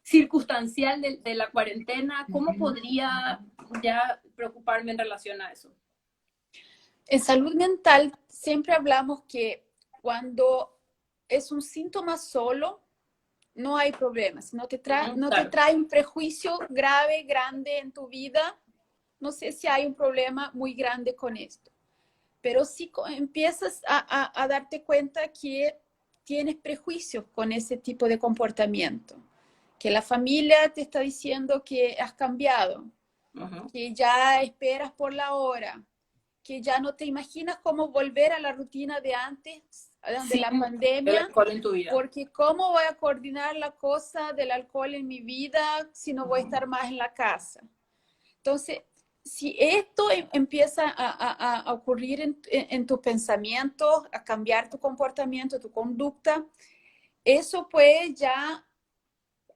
circunstancial de la cuarentena. ¿Cómo podría ya preocuparme en relación a eso? En salud mental siempre hablamos que cuando es un síntoma solo, no hay problema. Si no te trae, no te Claro. trae un prejuicio grave, grande en tu vida, no sé si hay un problema muy grande con esto. Pero si empiezas a darte cuenta que tienes prejuicios con ese tipo de comportamiento, que la familia te está diciendo que has cambiado, que ya esperas por la hora, que ya no te imaginas cómo volver a la rutina de antes, de la Sin el pandemia, alcohol en tu vida. porque cómo voy a coordinar la cosa del alcohol en mi vida si no voy a estar más en la casa. Entonces, si esto empieza a ocurrir en tus pensamientos, a cambiar tu comportamiento, tu conducta, eso puede ya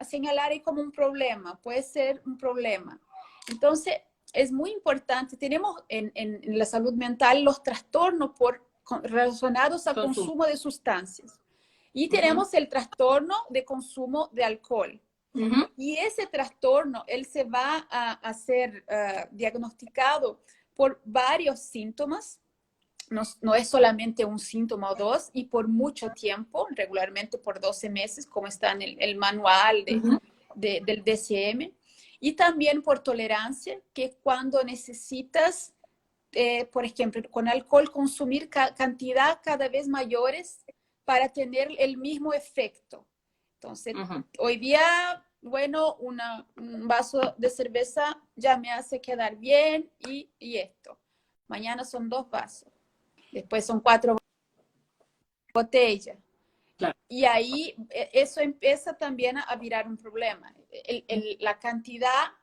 señalar ahí como un problema, puede ser un problema. Entonces, es muy importante, tenemos en la salud mental los trastornos relacionados al consumo de sustancias y tenemos el trastorno de consumo de alcohol. Y ese trastorno, él se va a ser diagnosticado por varios síntomas, no es solamente un síntoma o dos, y por mucho tiempo, regularmente por 12 meses, como está en el manual del DCM, y también por tolerancia, que es cuando necesitas, por ejemplo, con alcohol consumir cantidad cada vez mayores para tener el mismo efecto. Entonces, hoy día, bueno, un vaso de cerveza ya me hace quedar bien y esto. Mañana son 2 vasos. Después son 4 botellas. Claro. Y ahí eso empieza también a virar un problema. La cantidad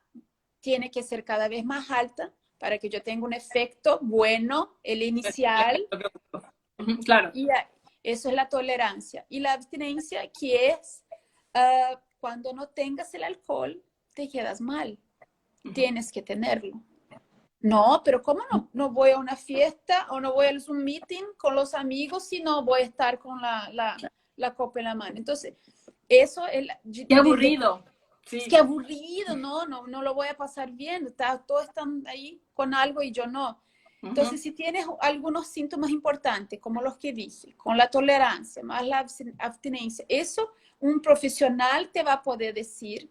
tiene que ser cada vez más alta para que yo tenga un efecto bueno, el inicial. Claro. Y eso es la tolerancia. Y la abstinencia, que es cuando no tengas el alcohol, te quedas mal. Tienes que tenerlo. No, pero ¿cómo no? No voy a una fiesta o no voy a un meeting con los amigos si no voy a estar con la copa en la mano. Entonces, eso es... ¡Qué aburrido! Sí. Es que aburrido, no lo voy a pasar bien. Todos están ahí con algo y yo no. Entonces, si tienes algunos síntomas importantes, como los que dije, con la tolerancia, más la abstinencia, eso un profesional te va a poder decir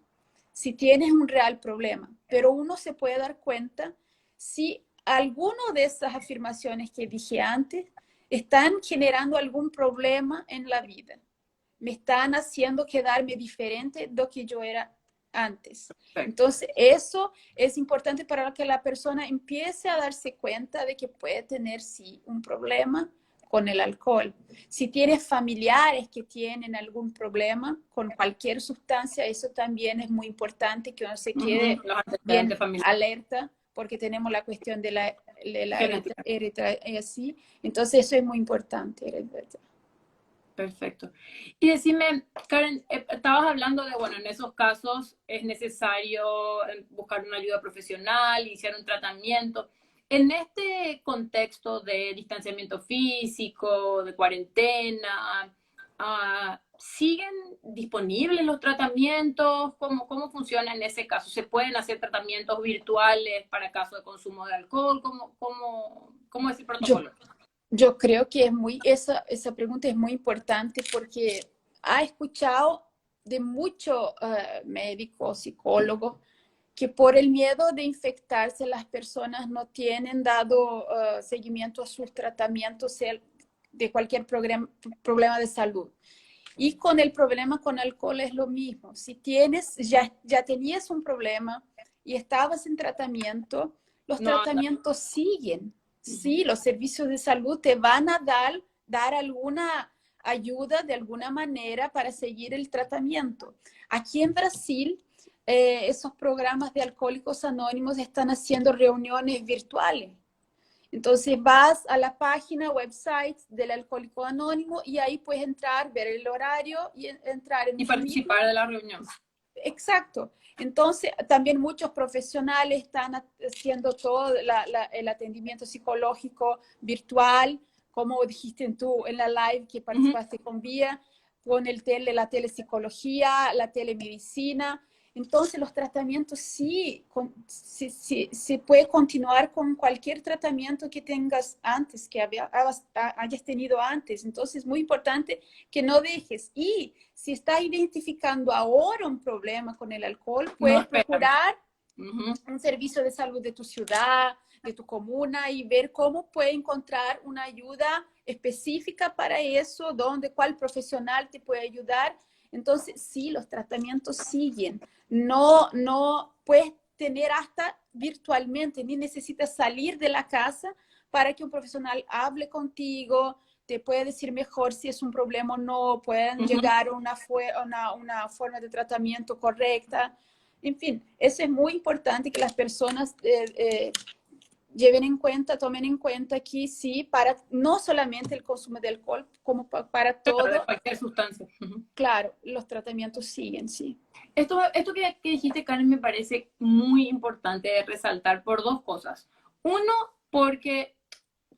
si tienes un real problema. Pero uno se puede dar cuenta si alguno de esas afirmaciones que dije antes están generando algún problema en la vida. Me están haciendo quedarme diferente de lo que yo era antes. Entonces, eso es importante para que la persona empiece a darse cuenta de que puede tener, sí, un problema con el alcohol. Si tienes familiares que tienen algún problema con cualquier sustancia, eso también es muy importante que uno se quede bien alerta, porque tenemos la cuestión de la heredad y así. Entonces, eso es muy importante. Perfecto. Y decime, Karen, estabas hablando de, bueno, en esos casos es necesario buscar una ayuda profesional, iniciar un tratamiento. En este contexto de distanciamiento físico, de cuarentena, ¿siguen disponibles los tratamientos? ¿Cómo funciona en ese caso? ¿Se pueden hacer tratamientos virtuales para caso de consumo de alcohol? ¿Cómo es el protocolo? Yo creo que esa pregunta es muy importante porque ha escuchado de muchos médicos, psicólogos, que por el miedo de infectarse las personas no tienen dado seguimiento a sus tratamientos de cualquier problema de salud. Y con el problema con alcohol es lo mismo. Si ya tenías un problema y estabas en tratamiento, los tratamientos siguen. Sí, los servicios de salud te van a dar alguna ayuda de alguna manera para seguir el tratamiento. Aquí en Brasil, esos programas de Alcohólicos Anónimos están haciendo reuniones virtuales. Entonces vas a la página, website del Alcohólico Anónimo y ahí puedes entrar, ver el horario y entrar en y participar de la reunión. Exacto. Entonces, también muchos profesionales están haciendo todo el atendimiento psicológico virtual, como dijiste tú en la live que participaste con Vía, con la telepsicología, la telemedicina. Entonces, los tratamientos sí, se puede continuar con cualquier tratamiento que tengas antes, que hayas tenido antes. Entonces, es muy importante que no dejes. Y si estás identificando ahora un problema con el alcohol, No puedes esperar. procurar un servicio de salud de tu ciudad, de tu comuna y ver cómo puede encontrar una ayuda específica para eso, cuál profesional te puede ayudar. Entonces, sí, los tratamientos siguen. No puedes tener hasta virtualmente, ni necesitas salir de la casa para que un profesional hable contigo, te puede decir mejor si es un problema o no, pueden llegar a una forma de tratamiento correcta. En fin, eso es muy importante que las personas tomen en cuenta aquí, sí, para no solamente el consumo de alcohol, como para Claro, de todo. cualquier sustancia. Claro, los tratamientos siguen, sí. Esto que dijiste, Karen, me parece muy importante de resaltar por dos cosas. Uno, porque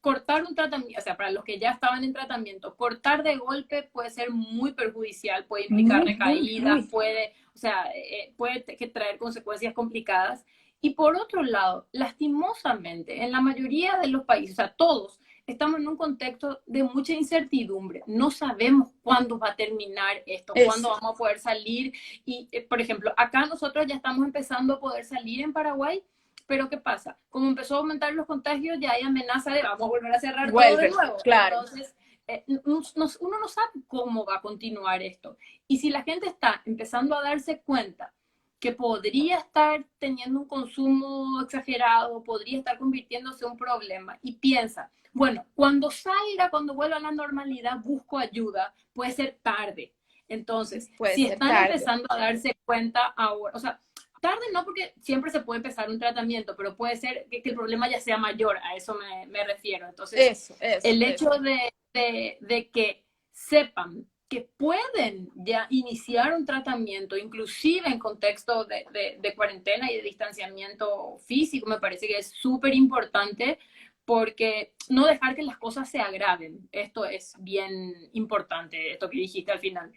cortar un tratamiento, o sea, para los que ya estaban en tratamiento, cortar de golpe puede ser muy perjudicial, puede implicar recaídas, puede, o sea, puede traer consecuencias complicadas. Y por otro lado, lastimosamente, en la mayoría de los países, o sea, todos, estamos en un contexto de mucha incertidumbre. No sabemos cuándo va a terminar esto, cuándo vamos a poder salir. Y, por ejemplo, acá nosotros ya estamos empezando a poder salir en Paraguay, pero ¿qué pasa? Como empezó a aumentar los contagios, ya hay amenaza de vamos a volver a cerrar todo de nuevo. Claro. Entonces, uno no sabe cómo va a continuar esto. Y si la gente está empezando a darse cuenta que podría estar teniendo un consumo exagerado, podría estar convirtiéndose en un problema, y piensa, bueno, cuando salga, cuando vuelva a la normalidad, busco ayuda, puede ser tarde. Entonces, si están empezando a darse cuenta ahora, o sea, tarde no, porque siempre se puede empezar un tratamiento, pero puede ser que el problema ya sea mayor, a eso me refiero. Entonces, el hecho de que sepan que pueden ya iniciar un tratamiento, inclusive en contexto de cuarentena y de distanciamiento físico, me parece que es súper importante, porque no dejar que las cosas se agraven. Esto es bien importante, esto que dijiste al final.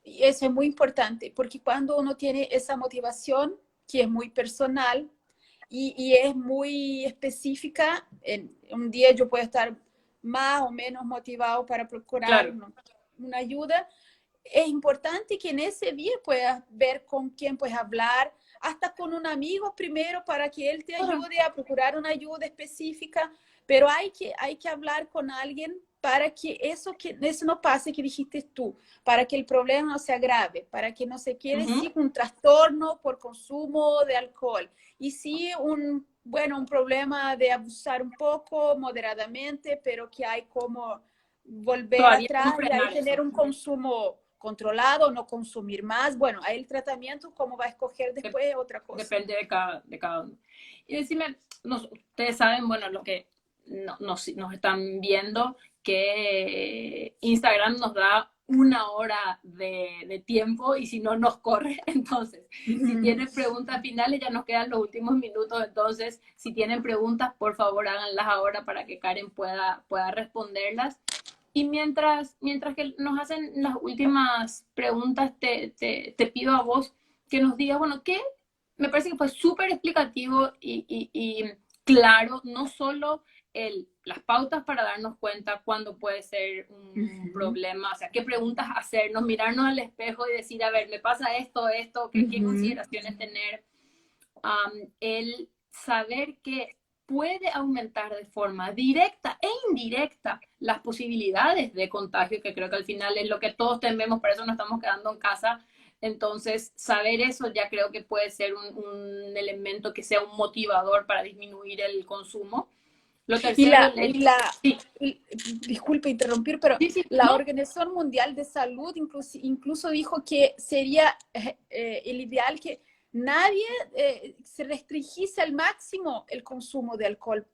Y eso es muy importante, porque cuando uno tiene esa motivación, que es muy personal y es muy específica, en un día yo puedo estar más o menos motivado para procurar una ayuda. Es importante que en ese día puedas ver con quién puedes hablar, hasta con un amigo primero para que él te ayude a procurar una ayuda específica, pero hay que hablar con alguien para que eso no pase que dijiste tú, para que el problema no se agrave, para que no se quede sin un trastorno por consumo de alcohol. Y sí un problema de abusar un poco moderadamente, pero que hay como volver atrás y ahí tener un consumo controlado, no consumir más. Bueno, ahí el tratamiento, cómo va a escoger después, es otra cosa. Depende de cada uno. Y decime, ustedes saben, bueno, lo que nos están viendo, que Instagram nos da una hora de tiempo y si no nos corre. Entonces, si tienen preguntas finales, ya nos quedan los últimos minutos. Entonces, si tienen preguntas, por favor háganlas ahora para que Karen pueda responderlas. Y mientras que nos hacen las últimas preguntas, te pido a vos que nos digas, bueno, ¿qué? Me parece que fue súper explicativo y claro, no solo las pautas para darnos cuenta cuándo puede ser un problema, o sea, qué preguntas hacernos, mirarnos al espejo y decir, a ver, me pasa esto, qué consideraciones tener, el saber que puede aumentar de forma directa e indirecta las posibilidades de contagio, que creo que al final es lo que todos tememos, por eso nos estamos quedando en casa. Entonces, saber eso ya creo que puede ser un elemento que sea un motivador para disminuir el consumo. Lo tercero, disculpe interrumpir, pero la Organización Mundial de Salud incluso dijo que sería el ideal que nadie se restringiese al máximo el consumo de alcohol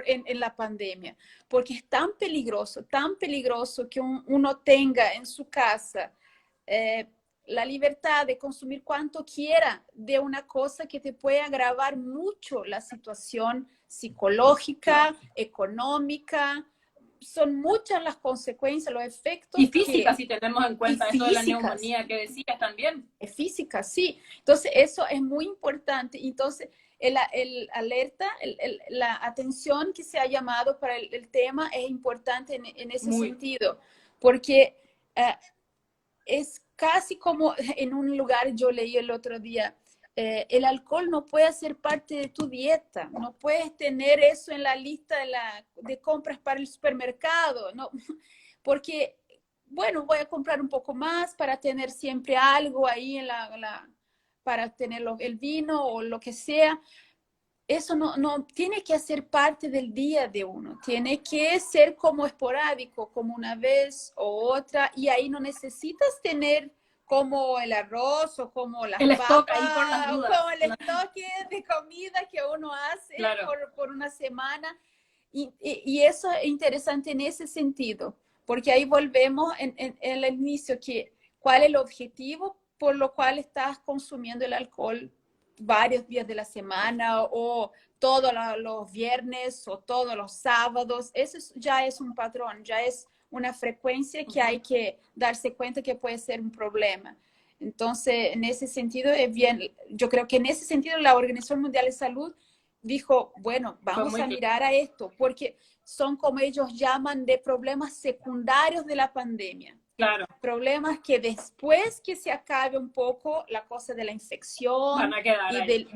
en la pandemia, porque es tan peligroso que uno tenga en su casa la libertad de consumir cuanto quiera de una cosa que te puede agravar mucho la situación psicológica, económica, son muchas las consecuencias, los efectos. Y físicas, si tenemos en cuenta esto de la físicas. neumonía que decías también. Es física, sí. Entonces, eso es muy importante. Entonces, el alerta, la atención que se ha llamado para el tema es importante en ese sentido, porque es casi como en un lugar, yo leí el otro día, el alcohol no puede ser parte de tu dieta, no puedes tener eso en la lista de compras para el supermercado, ¿no? Porque, bueno, voy a comprar un poco más para tener siempre algo ahí para tener el vino o lo que sea. Eso no tiene que ser parte del día de uno, tiene que ser como esporádico, como una vez o otra, y ahí no necesitas tener como el arroz o como las el papas, stock ahí por las o dudas. como el stock de comida que uno hace claro. por una semana. Y eso es interesante en ese sentido, porque ahí volvemos en el inicio, que cuál es el objetivo por lo cual estás consumiendo el alcohol varios días de la semana o todos los viernes o todos los sábados. Eso ya es un patrón, ya es una frecuencia que hay que darse cuenta que puede ser un problema. Entonces, en ese sentido, es bien, yo creo que en ese sentido la Organización Mundial de Salud dijo, bueno, vamos a mirar a esto, porque son como ellos llaman de problemas secundarios de la pandemia. Claro. Problemas que después que se acabe un poco la cosa de la infección van a quedar ahí.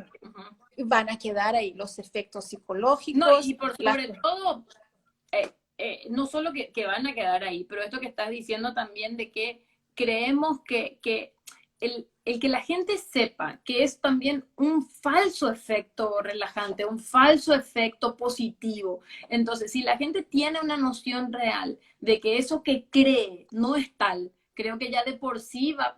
Van a quedar ahí los efectos psicológicos. No, y por sobre todo, no solo que van a quedar ahí, pero esto que estás diciendo también de que creemos que el que la gente sepa que es también un falso efecto relajante, un falso efecto positivo. Entonces, si la gente tiene una noción real de que eso que cree no es tal, creo que ya de por sí va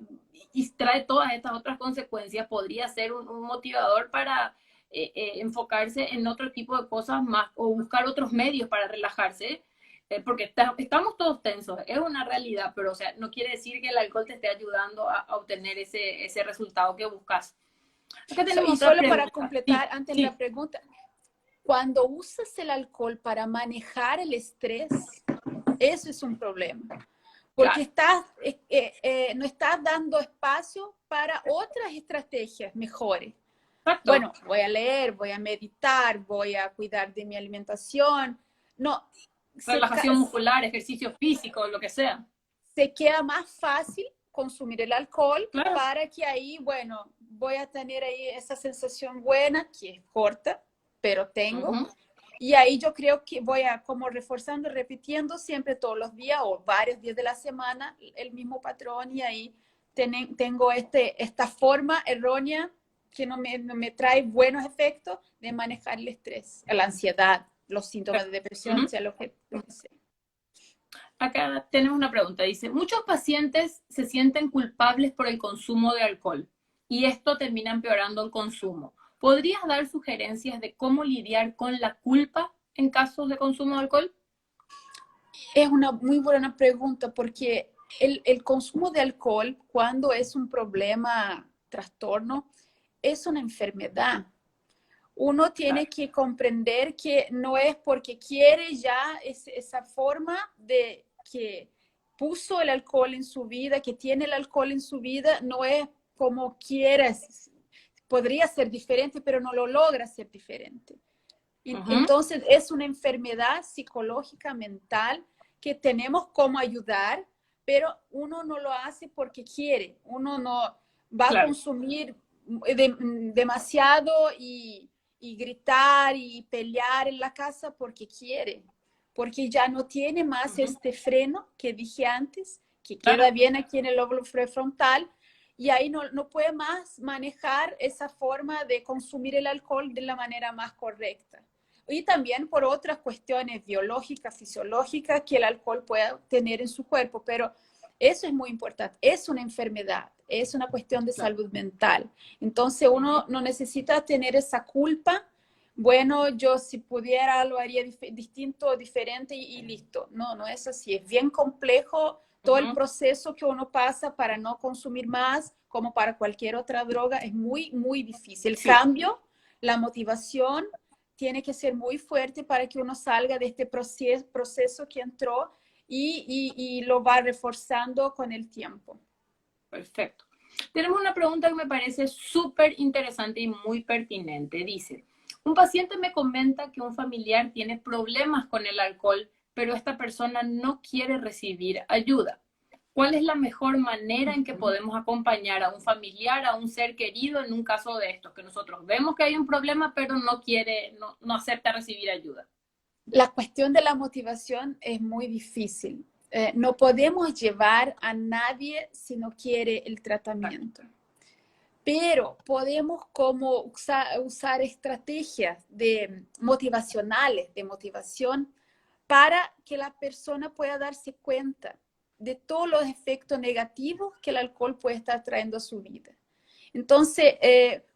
y trae todas estas otras consecuencias, podría ser un motivador para enfocarse en otro tipo de cosas más o buscar otros medios para relajarse. Porque estamos todos tensos, es una realidad, pero o sea, no quiere decir que el alcohol te esté ayudando a obtener ese resultado que buscas. Acá tenemos y solo pregunta. Para completar, antes de la pregunta, cuando usas el alcohol para manejar el estrés, eso es un problema. Porque no estás dando espacio para otras estrategias mejores. Exacto. Bueno, voy a leer, voy a meditar, voy a cuidar de mi alimentación. No. Relajación muscular, ejercicio físico, lo que sea. Se queda más fácil consumir el alcohol para que ahí, bueno, voy a tener ahí esa sensación buena, que es corta, pero tengo. Y ahí yo creo que voy a como reforzando, repitiendo siempre todos los días o varios días de la semana el mismo patrón y ahí tengo esta forma errónea que no me trae buenos efectos de manejar el estrés, la ansiedad, los síntomas de depresión, sea lo que sea. Acá tenemos una pregunta, dice, muchos pacientes se sienten culpables por el consumo de alcohol y esto termina empeorando el consumo. ¿Podrías dar sugerencias de cómo lidiar con la culpa en casos de consumo de alcohol? Es una muy buena pregunta porque el consumo de alcohol, cuando es un problema, trastorno, es una enfermedad. Uno tiene que comprender que no es porque quiere ya esa forma de que puso el alcohol en su vida, que tiene el alcohol en su vida, no es como quieras. Podría ser diferente, pero no lo logra ser diferente. Entonces, es una enfermedad psicológica, mental, que tenemos como ayudar, pero uno no lo hace porque quiere. Uno no va a consumir demasiado y gritar y pelear en la casa porque quiere, porque ya no tiene más este freno que dije antes, que queda bien aquí en el lóbulo prefrontal, y ahí no puede más manejar esa forma de consumir el alcohol de la manera más correcta. Y también por otras cuestiones biológicas, fisiológicas que el alcohol pueda tener en su cuerpo, pero eso es muy importante, es una enfermedad, es una cuestión de salud mental. Entonces uno no necesita tener esa culpa, bueno, yo si pudiera lo haría distinto, diferente y listo. No es así, es bien complejo todo el proceso que uno pasa para no consumir más, como para cualquier otra droga, es muy, muy difícil. El cambio, la motivación, tiene que ser muy fuerte para que uno salga de este proceso que entró y lo va reforzando con el tiempo. Perfecto. Tenemos una pregunta que me parece súper interesante y muy pertinente. Dice, un paciente me comenta que un familiar tiene problemas con el alcohol, pero esta persona no quiere recibir ayuda. ¿Cuál es la mejor manera en que podemos acompañar a un familiar, a un ser querido en un caso de estos? Que nosotros vemos que hay un problema, pero no quiere, no acepta recibir ayuda. La cuestión de la motivación es muy difícil. No podemos llevar a nadie si no quiere el tratamiento. Pero podemos como usar estrategias motivacionales, de motivación, para que la persona pueda darse cuenta de todos los efectos negativos que el alcohol puede estar trayendo a su vida. Entonces,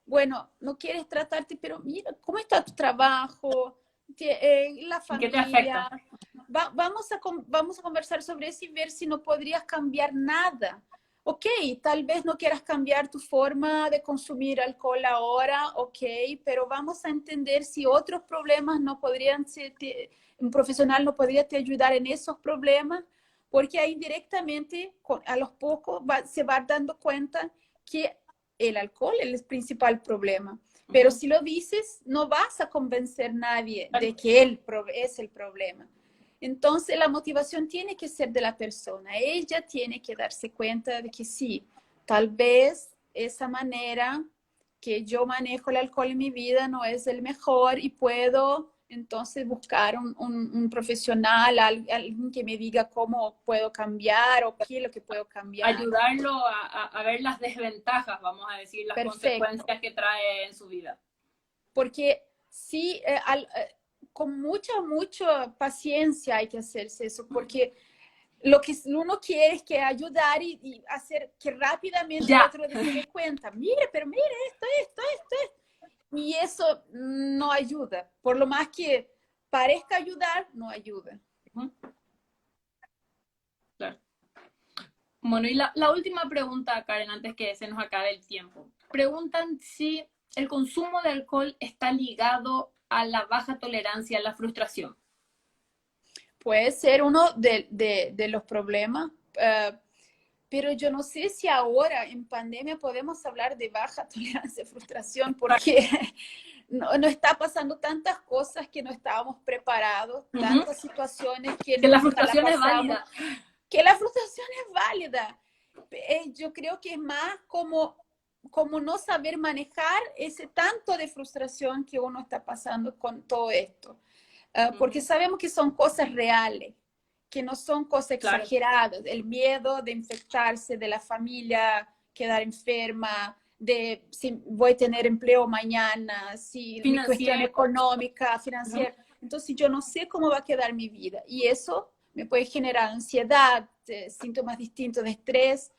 bueno, no quieres tratarte, pero mira, ¿cómo está tu trabajo? La ¿Qué te familia. afecta? Vamos a conversar sobre eso y ver si no podrías cambiar nada. Ok, tal vez no quieras cambiar tu forma de consumir alcohol ahora, ok, pero vamos a entender si otros problemas no podrían ser, un profesional no podría te ayudar en esos problemas, porque ahí directamente, a los pocos, se va dando cuenta que el alcohol es el principal problema. Pero si lo dices, no vas a convencer a nadie de que él es el problema. Entonces, la motivación tiene que ser de la persona. Ella tiene que darse cuenta de que sí, tal vez esa manera que yo manejo el alcohol en mi vida no es el mejor y puedo entonces buscar un profesional, alguien que me diga cómo puedo cambiar o qué es lo que puedo cambiar. Ayudarlo a ver las desventajas, vamos a decir, las consecuencias que trae en su vida. Porque sí, con mucha paciencia hay que hacerse eso, porque lo que uno quiere es que ayudar y hacer que rápidamente el otro se dé cuenta, mire, pero mire, esto. Y eso no ayuda. Por lo más que parezca ayudar, no ayuda. Claro. Bueno, y la última pregunta, Karen, antes que se nos acabe el tiempo. Preguntan si el consumo de alcohol está ligado a la baja tolerancia a la frustración. Puede ser uno de los problemas, pero yo no sé si ahora en pandemia podemos hablar de baja tolerancia a frustración, porque no está pasando tantas cosas que no estábamos preparados, tantas situaciones que la frustración es válida. Que la frustración es válida. Yo creo que es más como no saber manejar ese tanto de frustración que uno está pasando con todo esto. Porque sabemos que son cosas reales, que no son cosas exageradas. El miedo de infectarse, de la familia quedar enferma, de si voy a tener empleo mañana, si mi cuestión económica, financiera. Entonces yo no sé cómo va a quedar mi vida. Y eso me puede generar ansiedad, síntomas distintos de estrés.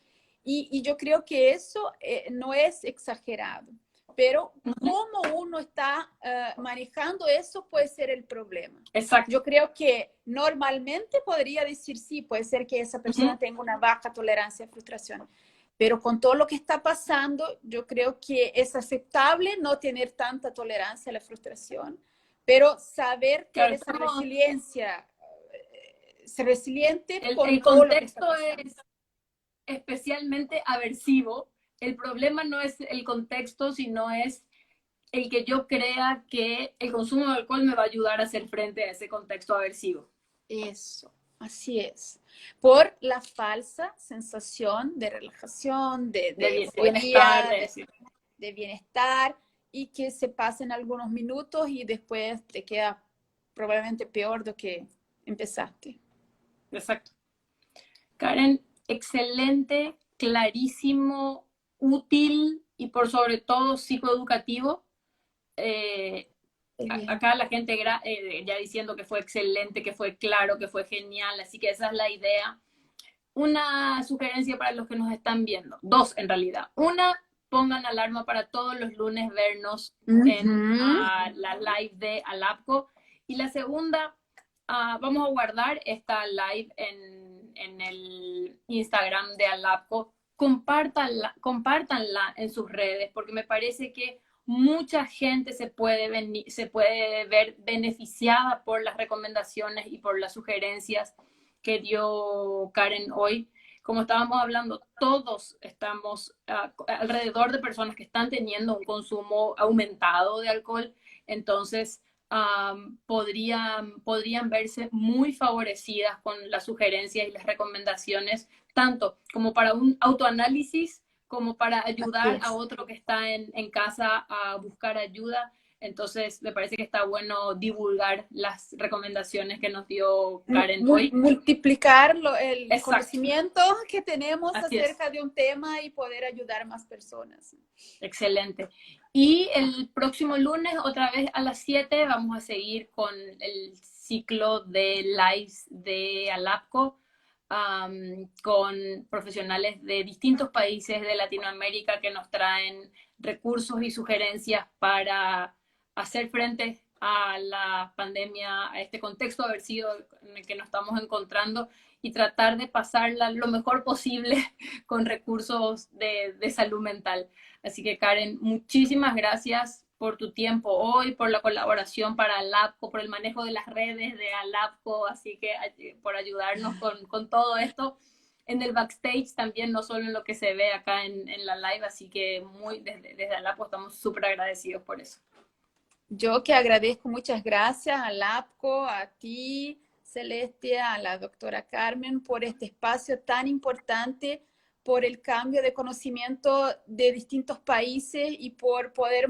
Y yo creo que eso no es exagerado. Pero cómo uno está manejando eso puede ser el problema. Exacto. Yo creo que normalmente podría decir sí, puede ser que esa persona tenga una baja tolerancia a frustración. Pero con todo lo que está pasando, yo creo que es aceptable no tener tanta tolerancia a la frustración, pero saber tener esa resiliencia, ser resiliente con el todo lo que está pasando. Es especialmente aversivo. El problema no es el contexto, sino es el que yo crea que el consumo de alcohol me va a ayudar a hacer frente a ese contexto aversivo. Eso, así es. Por la falsa sensación de relajación, de euforia, de bienestar, y que se pasen algunos minutos y después te queda probablemente peor de lo que empezaste. Exacto. Karen, excelente, clarísimo, útil y por sobre todo psicoeducativo. Acá la gente ya diciendo que fue excelente, que fue claro, que fue genial, así que esa es la idea. Una sugerencia para los que nos están viendo, dos en realidad. Una, pongan alarma para todos los lunes vernos en la live de Alapco. Y la segunda, vamos a guardar esta live en el Instagram de Alapco. Compártanla en sus redes, porque me parece que mucha gente se puede ver beneficiada por las recomendaciones y por las sugerencias que dio Karen hoy. Como estábamos hablando, todos estamos alrededor de personas que están teniendo un consumo aumentado de alcohol, entonces podrían verse muy favorecidas con las sugerencias y las recomendaciones, tanto como para un autoanálisis, como para ayudar a otro que está en casa a buscar ayuda. Entonces, me parece que está bueno divulgar las recomendaciones que nos dio Karen hoy. Multiplicar el Exacto. Conocimiento que tenemos Así acerca es. de un tema y poder ayudar a más personas. Excelente. Y el próximo lunes, otra vez a las 7, vamos a seguir con el ciclo de lives de Alapco, con profesionales de distintos países de Latinoamérica que nos traen recursos y sugerencias para hacer frente a la pandemia, a este contexto aversivo en el que nos estamos encontrando y tratar de pasarla lo mejor posible con recursos de salud mental. Así que Karen, muchísimas gracias por tu tiempo hoy, por la colaboración para Alapco, por el manejo de las redes de Alapco, así que por ayudarnos con todo esto en el backstage también, no solo en lo que se ve acá en la live, así que desde Alapco estamos súper agradecidos por eso. Yo que agradezco, muchas gracias a LAPCO, a ti, Celeste, a la doctora Carmen, por este espacio tan importante, por el cambio de conocimiento de distintos países y por poder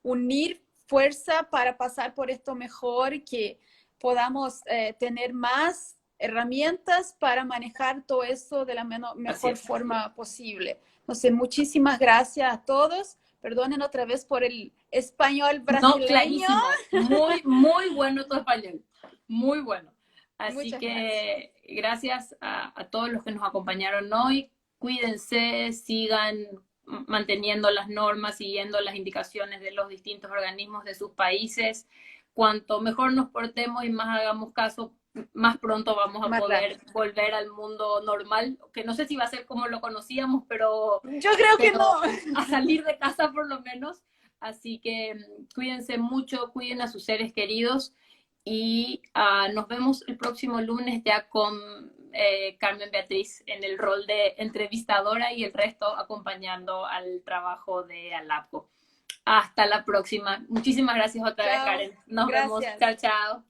unir fuerza para pasar por esto mejor, que podamos tener más herramientas para manejar todo eso de la mejor forma posible. Entonces, muchísimas gracias a todos. Perdonen otra vez por el español brasileño. No, clarísimo. Muy, muy bueno tu español. Muy bueno. Así Muchas que gracias a todos los que nos acompañaron hoy. Cuídense, sigan manteniendo las normas, siguiendo las indicaciones de los distintos organismos de sus países. Cuanto mejor nos portemos y más hagamos caso, más pronto vamos a poder volver al mundo normal, que no sé si va a ser como lo conocíamos, pero yo creo que no. A salir de casa por lo menos. Así que cuídense mucho, cuiden a sus seres queridos y nos vemos el próximo lunes ya con Carmen Beatriz en el rol de entrevistadora y el resto acompañando al trabajo de Alapco. Hasta la próxima. Muchísimas gracias otra vez, Karen. Nos vemos. Chao, chao.